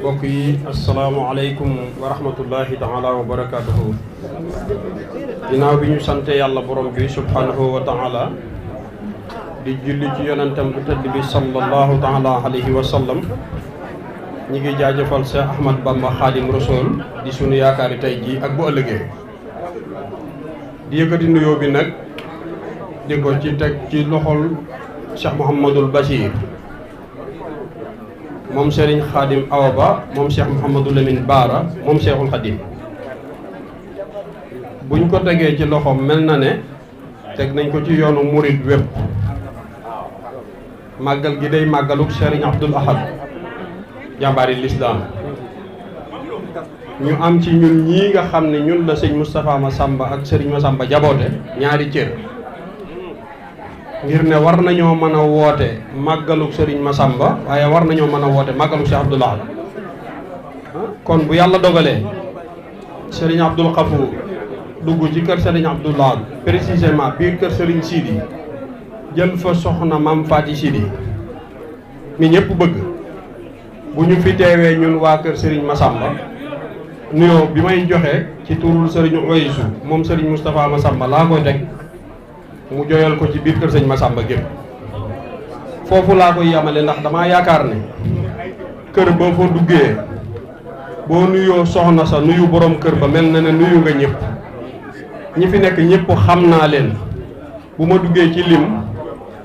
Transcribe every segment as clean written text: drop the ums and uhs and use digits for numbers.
mbokk yi asalaamaaleykum wa rahmatullahi taala wa barakaatuhu. ginnaaw bi ñu sante yàlla borom bi subhanahu wa taala di julli ci yonentam bu tëdd bi sallallahu taala alayhi wa sallam, ñi ngi jaajëfal Cheikh Ahmad Bamba Xaadim Rasul di sunu yaakaari tey jii ak bu ëllëgee. di yëkkati nuyoo bi nag di ko ci teg ci loxol Cheikh Mouhamadul Bachir moom Serigne Khadim Awa Ba moom Cheikh Mouhamadou Lamine Baara moom Cheikhul Khadim. buñ ko tegee ci loxoom mel na ne teg nañ ko ci yoonu murid wépp. màggal gi day màggaluk Serigne Abdoul Ahad jàmbaari lislaam. ñu am ci ñun ñii nga xam ne ñun la sëñ Moustapha Massamba ak Serigne Massamba jaboote ñaari cër, ngir ne war nañoo mën a woote màggaluk Serigne Massamba waaye war nañoo mën a woote màggaluk Cheikh Abdoul Ahad. kon bu yàlla dogalee Serigne Abdoul Khafour dugg ci kër Serigne Abdoul Ahad, précisément biir kër Serigne Sidi, jël fa soxna Maam Faati Sidi mi ñëpp bëgg. bu ñu fi teewee ñun waa kër Serigne Massamba, nuyoo bi may joxe ci turul Serigne Oysu moom Serigne Moustapha Massamba laa koy teg mu joyal ko ci biir kër Serigne Massamba gépp. foofu laa koy yamale ndax damaa yaakaar ne kër boo fa duggee boo nuyoo soxna sa nuyu borom kër ba mel na ne nuyu nga ñëpp. ñi fi nekk ñëpp xam naa leen, bu ma duggee ci lim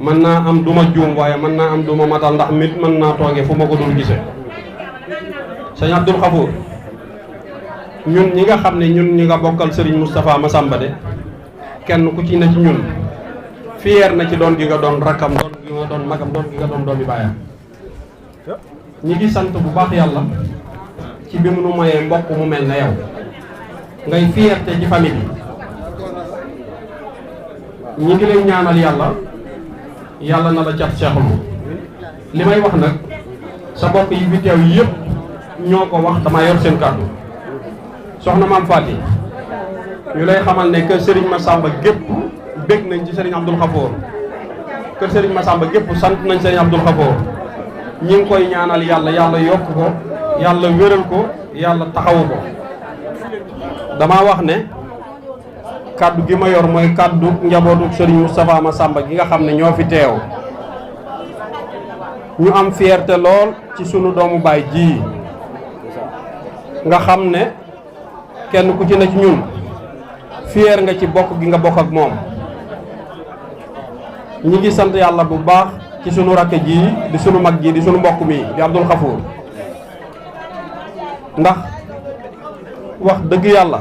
mën naa am duma juum waaye mën naa am duma matal ndax mit mën naa tooge fu ma ko dul gise. sëñ Abdoul Khafour, ñun ñi nga xam ne ñun ñi nga bokkal Serigne Moustapha Massamba de kenn ku ci ne ci ñun fier na ci doon gi nga doon rakkam, doon gi nga doon magam, doon gi nga doon doomi baayam. ñi ngi sant bu baax yàlla ci bi mu nu mayee mbokk mu mel na yow ngay fierté ci famille bi. ñi ngi lay ñaanal yàlla na la cat seexlu. li may wax nag sa bokk yi fi teew yëpp ñoo ko wax, damaa yor seen kàddu. soxna Maam Faati, ñu lay xamal ne kër Serigne Massamba gépp bég nañ ci Serigne Abdoul Khafour. kër Serigne Massamba gépp sant nañ Serigne Abdoul Khafour. ñi ngi koy ñaanal yàlla yokk ko, yàlla wéral ko, yàlla taxawu ko. damaa wax ne kaddu gi ma yor mooy kaddu njabootu Serigne Moustapha Massamba gi nga xam ne ñoo fi teew. ñu am fierté lool ci sunu doomu baay ji nga xam ne kenn ku ci ne ci ñun fier nga ci bokk gi nga bokk ak moom. ñi ngi sant yàlla bu baax ci sunu rakk ji di sunu mag ji di sunu mbokk mi di Abdoul Khafour, ndax wax dëgg yàlla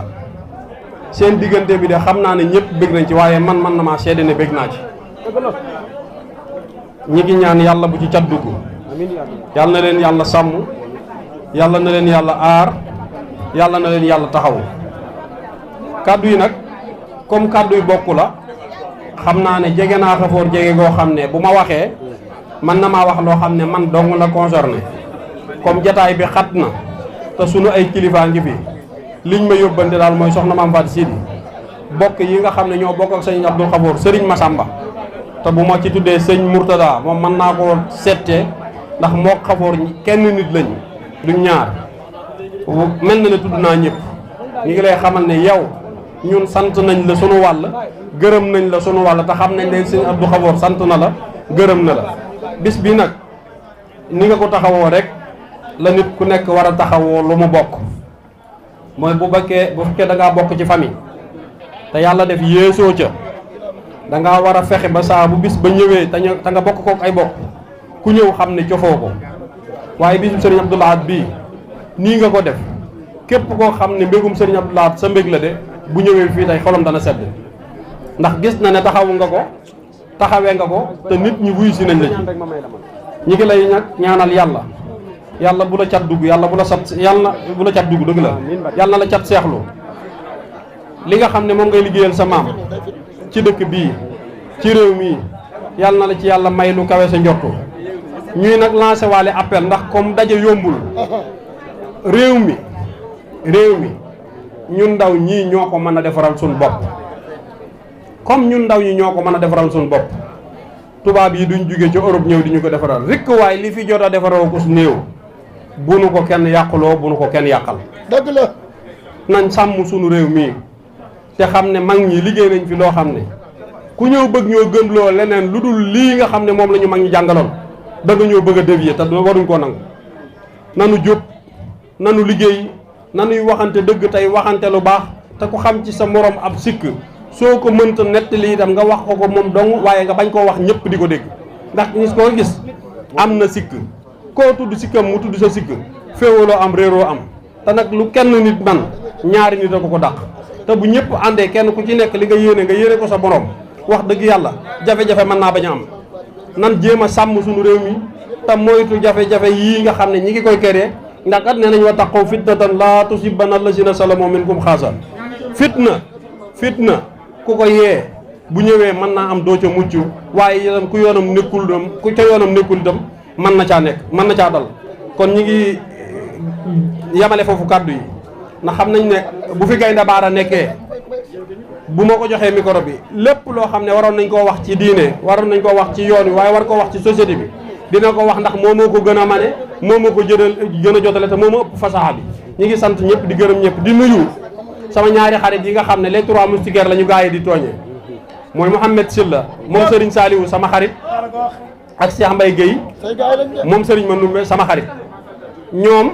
seen diggante bi de xam naa ne ñëpp bëgg nañ ci, waaye man na maa seede ne bëgg naa ci. ñi ngi ñaan yàlla bu ci cat dugg, yàlla na leen yàlla sàmm, yàlla na leen yàlla aar, yàlla na leen yàlla taxaw. kàddu yi nag comme kàddu yi bokku la, xam naa ne jege naa Khafour jege goo xam ne bu ma waxee man na maa wax loo xam ne man dong la concerné. comme jataay bi xat na te sunu ay kilifaa ngi fi, liñ ma yóbbante daal mooy soxna Maam Faati Sidi bokk yi nga xam ne ñoo bokk ak sëñ Abdoul Khafour Serigne Massamba, te bu ma ci tuddee sëñ Mourtada moom mën naa ko settee ndax moo Khafour kenn nit lañ duñ ñaar. mel na ne tudd naa ñëpp. ñu ngi lay xamal ne yow ñun sant nañ la sunu wàll, gërëm nañ la sunu wàll, te xam nañ ne sëñ Abdoul Khafour sant na la, gërëm na la. bis bi nag ni nga ko taxawoo rek la nit ku nekk war a taxawoo lu mu bokk. mooy bu fekkee da ngaa bokk ci famille te yàlla def yéesoo ca, da ngaa war a fexe ba saa bu bis ba ñëwee te nga bokk kook ay bokk ku ñëw xam ne cofoo ko. waaye bisu Serigne Abdoul Ahad bii nii nga ko def, képp koo xam ne mbégum Serigne Abdoul Ahad sa mbég la de bu ñëwee fii tey xolam dana sedd, ndax gis na ne taxawu nga ko, taxawee nga ko, te nit ñi wuyu si nañ la ci. ñi ngi lay nag ñaanal yàlla bu la cat dugg, yàlla bu la cat dugg dëgg la, yàlla na la cat seexlu. li nga xam ne moom ngay liggéeyal sa maam ci dëkk bii ci réew mii, yàlla na la ci yàlla may lu kawe sa njortu. ñuy nag lancé waale appel, ndax comme daje yombul. réew mi ñun ndaw ñii ñoo ko mën a defaral suñu bopp. comme ñun ndaw ñi ñoo ko mën a defaral suñu bopp, tubaab yi duñ jóge ci Europe ñëw di ñu ko defaral rek. waaye li fi jot a defaroo ko su néew bu nu ko kenn yàquloo bu nu ko kenn yàqal. dëgg la. nañ sàmm sunu réew mii te xam ne mag ñi liggéey nañ fi loo xam ne ku ñëw bëgg ñoo gëmloo leneen lu dul lii nga xam ne moom la ñu mag ñi jàngaloon da nga ñoo bëgg a dévier te waruñ koo nangu. nanu jóg nanu liggéey nanuy waxante dëgg tey waxante lu baax te ku xam ci sa morom ab sikk soo ko mënta nettali itam nga wax ko moom dong waaye nga bañ koo wax ñëpp di ko dégg ndax ñis koo gis am na sikk koo tudd sikkam mu tudd sa sikk féewaloo am réeroo am te nag lu kenn nit man ñaari nit a ko dàq te bu ñëpp àndee kenn ku ci nekk li nga yéene ko sa borom wax dëgg yàlla jafe-jafe mën naa bañ a am nan jéem a sàmm suñu réew mi te moytu jafe-jafe yii nga xam ne ñi ngi koy kéré ndax kat nee nañ wa taqaw fitnatan laa tusibanna allazina salamu minkum xaasa fitna ku ko yee bu ñëwee mën naa am doo ca mucc waaye itam ku yoonam nekkul itam ku ca yoonam nekkul itam mën na caa nekk mën na caa dal kon ñi ngi yamale foofu kàddu yi ndax xam nañ ne bu fi Gaynde Baara nekkee bu ma ko joxee micro bi lépp loo xam ne waroon nañ koo wax ci diine waroon nañ koo wax ci yoon wi waaye war koo wax ci société bi dina ko wax ndax moo moo ko gën a mane moo moo ko gën a jotale te moo ma ëpp fasaxa bi ñi ngi sant ñëpp di gërëm ñëpp di nuyu sama ñaari xarit yi nga xam ne les trois moustiquaires la ñu gaa yi di tooñee mooy Mouhamed Sylla moom Serigne Saliou sama xarit ak Cheikh Mbaye Guèye moom Serigne Manoumbe sama xarit ñoom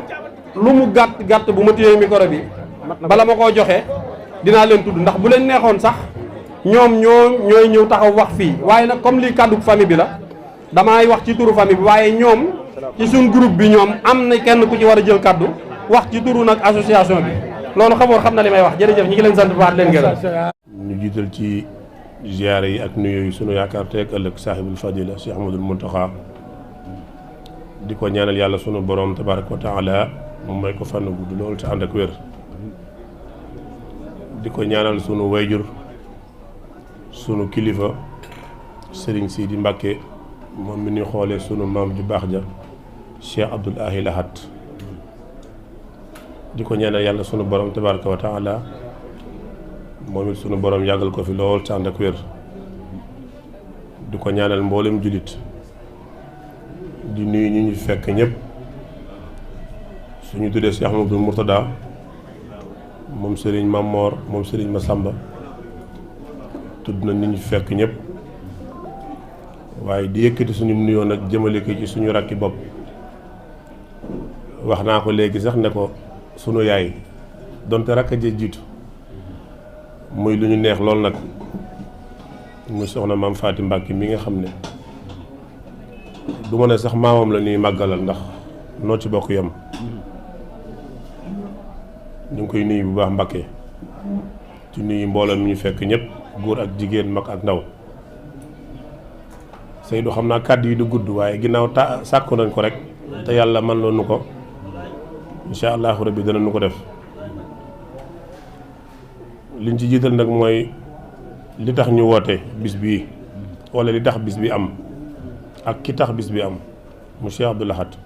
lu mu gàtt bu ma téyee micro bi bala ma koo joxe dinaa leen tudd ndax bu leen neexoon sax ñoom ñooy ñëw taxaw wax fii waaye nag comme lii kàddu famille bi la damay wax ci turu famille bi waaye ñoom ci suñ groupe bi ñoom am na kenn ku ci war a jël kàddu wax ci turu nag association bi loolu xam na li may wax jërëjëf ñi ngi leen sant bu baax leen gërëm. ñu jiital ci ziyaare yi ak nuyoo yi sunu yaakaar teeg ëllëg saahibul fadila Cheikh Ahmadul Muntaxa di ko ñaanal yàlla sunu borom tabaraka wa taala moom may ko fànn gudd loolu te ànd ak wér di ko ñaanal sunu wayjur sunu kilifa Serigne Sidi Mbacké moom mi ñuy xoolee sunu maam ju baax ja Cheikh Abdoul Ahil Ahad di ko ñaanal yàlla sunu borom tabaraka wa taala moom it sunu borom yàggal ko fi lool te ànd ak wér di ko ñaanal mboolem jullit di nuyu ñi ñu fekk ñëpp suñu tuddee Cheikh Ahmadou Mourtada moom Serigne Mamor moom Serigne Massamba tudd na nit ñu fekk ñëpp waaye di yëkkati suñu nuyoo nag jëmale ko ci suñu rakki bopp wax naa ko léegi sax ne ko sunu yaay donte rakk ja jiitu muy lu ñu neex lool nag muy soxna maam Faati Mbàkke mi nga xam ne du ma ne sax maamam la ñuy màggalal ndax noo ci bokk yem ñu ngi koy nuyu bu baax Mbàkke ci nuyu mbooloo mi ñu fekk ñëpp góor ak jigéen mag ak ndaw Seydou xam naa kàddu yi du gudd waaye ginnaaw sàkku nañ ko rek te yàlla man loonu ko incha allahu rabbi dana nu ko def liñ ci jiital nag mooy li tax ñu woote bis bii wala li tax bis bi am ak ki tax bis bi am mu Cheikh Abdoul Ahad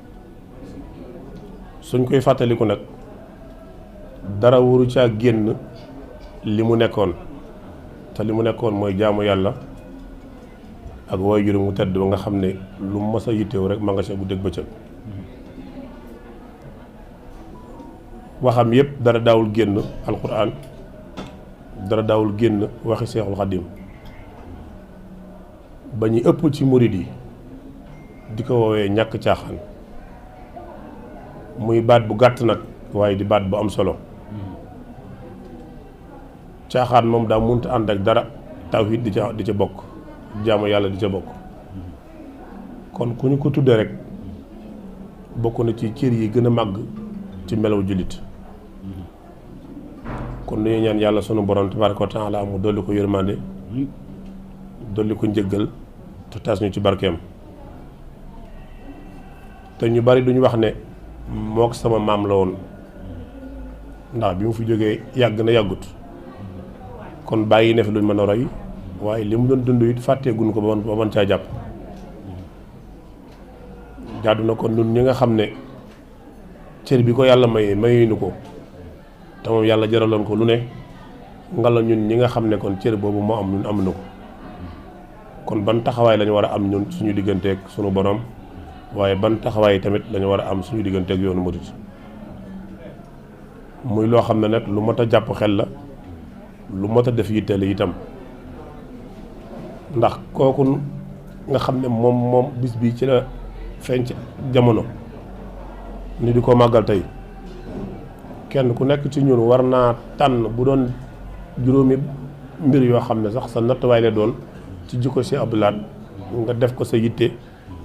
suñ koy fàttaliku nag dara wuru caa génn li mu nekkoon te li mu nekkoon mooy jaamu yàlla ak waajur mu tedd ba nga xam ne lu mu mës a yitteew rek ma nga ca bu dégg bëccëg waxam yépp dara daawul génn alquran dara daawul génn waxi Seexul Xaddim ba ñu ëpp ci murid yi di ko woowee ñàkk caaxaan muy baat bu gàtt nag waaye di baat bu am solo caaxaan moom daa munta ànd ak dara tawhid di ca bokk jaamu yàlla di ca bokk kon ku ñu ko tuddee rek bokk na ci cër yi gën a màgg ci melaw jullit kon nu ñaan yàlla sunu borom tabaraka wa taala mu dolli ko yërmande dolli ko njëggal te tas ñu ci barkeem te ñu bari duñu wax ne mook sama maam la woon ndax bi mu fi jógee yàgg na yàggut kon bàyyi ne fi luñ mën a roy waaye li mu doon dund it fàtteeguñ ko ba mën caa jàpp jaadu na kon ñun ñi nga xam ne cër bi ko yàlla mayuñu ko te moom yàlla jaraloon ko lu ne nga la ñun ñi nga xam ne kon cër boobu moo am ñun amuñu ko kon ban taxawaay lañu war a am ñun suñu digganteeg suñu borom waaye ban taxawaay tamit lañu war a am suñu diggante ak yoonu murit muy loo xam ne nag lu mat a jàpp xel la lu mat a def yitteel itam ndax kooku nga xam ne moom bis bi ci la feeñ ci jamono ni di ko màggal tey kenn ku nekk ci ñun war naa tànn bu doon juróomi mbir yoo xam ne sax sa nattuwaay la doon ci jikko si Abdou Lahad nga def ko sa yitte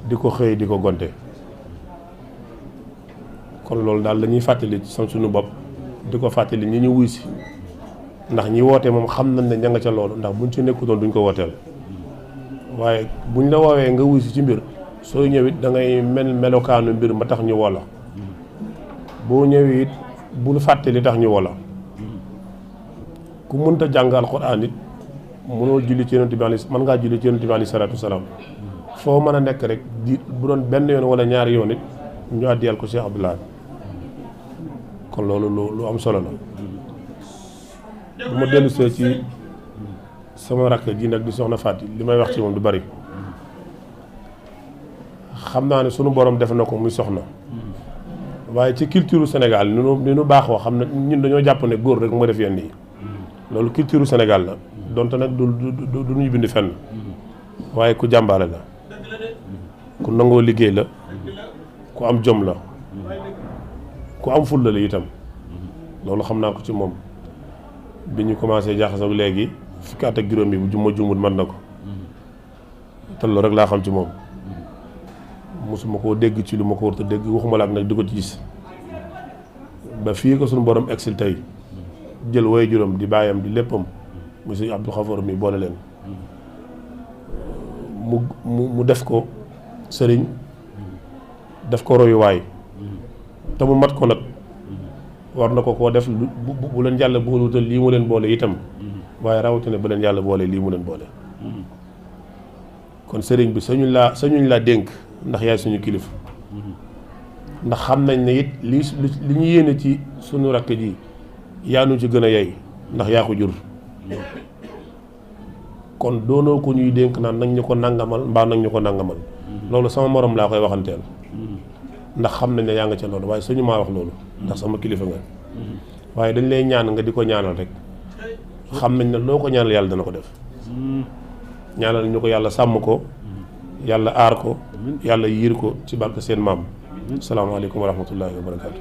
di ko xëy di ko gonte kon loolu daal la ñuy fàttali ci suñu bopp di ko fàttali ñi ñu wuy si ndax ñi woote moom xam nañ ne ña nga ca loolu ndax buñ ci nekkutoon duñ ko wooteel waaye buñ la woowee nga wuy si ci mbir soo ñëwit da ngay melokaanu mbir ma tax ñu woo la boo ñëwee it bul fàtte li tax ñu woo la ku mënta jàng alxuraan it mënoo julli ci yonent bi mën ngaa julli ci yonent bi alayhi salaatu wasalaam foo mën a nekk rek di bu doon benn yoon wala ñaari yoon it ñu àddiyal ko Cheikh Abdou Lahad kon loolu lu am solo la bu ma dellu see ci sama rakk ji nag di soxna Faty li may wax ci moom du bari xam naa ne sunu borom def na ko muy soxna waaye ci culture Sénégal ni nu baaxoo xam ne ñun dañoo jàpp ne góor rek moo def yenn yi loolu culture Sénégal la donte nag du ñu bind fenn waaye ku jàmbaare la ku nangoo liggéey la ku am jom la ku am fulla la itam loolu xam naa ko ci moom bi ñu commencé jaxasoo léegi fukki at ak juróom bi bu ma jumut mën na ko te loolu rek laa xam ci moom mosuma koo dégg ci lu ma ko war a dégg waxuma la ak nag di ko ci gis ba fii ko suñu borom exil tey jël way juróom di bàyyam di léppam monsieur Abdou Khafour mi boole leen mu def ko sëriñ def ko royuwaay te mu mat ko nag war na ko koo def bu leen yàlla boolewutal lii mu leen boole itam waaye rawatina bu leen yàlla boole lii mu leen boole kon sëriñ bi sañuñ laa dénk ndax yaay suñu kilifa ndax xam nañ ne it li ñu yéene ci suñu rakk ji yaa nu ci gën a yey ndax yaa ko jur kon doonoo ko ñuy dénk naan nag ñu ko nangamal mbaa nag ñu ko nangamal loolu sama morom laa koy waxanteel ndax xam nañ ne yaa nga ca loolu waaye suñu maa wax loolu ndax sama kilifa nga waaye dañ lay ñaan nga di ko ñaanal rek xam nañ ne loo ko ñaanal yàlla dana ko def ñaanal ñu ko yàlla sàmm ko yàlla aar ko yàlla yiir ko ci barke seen maam salaamaaleykum wa rahmatullahi wa barakaatu.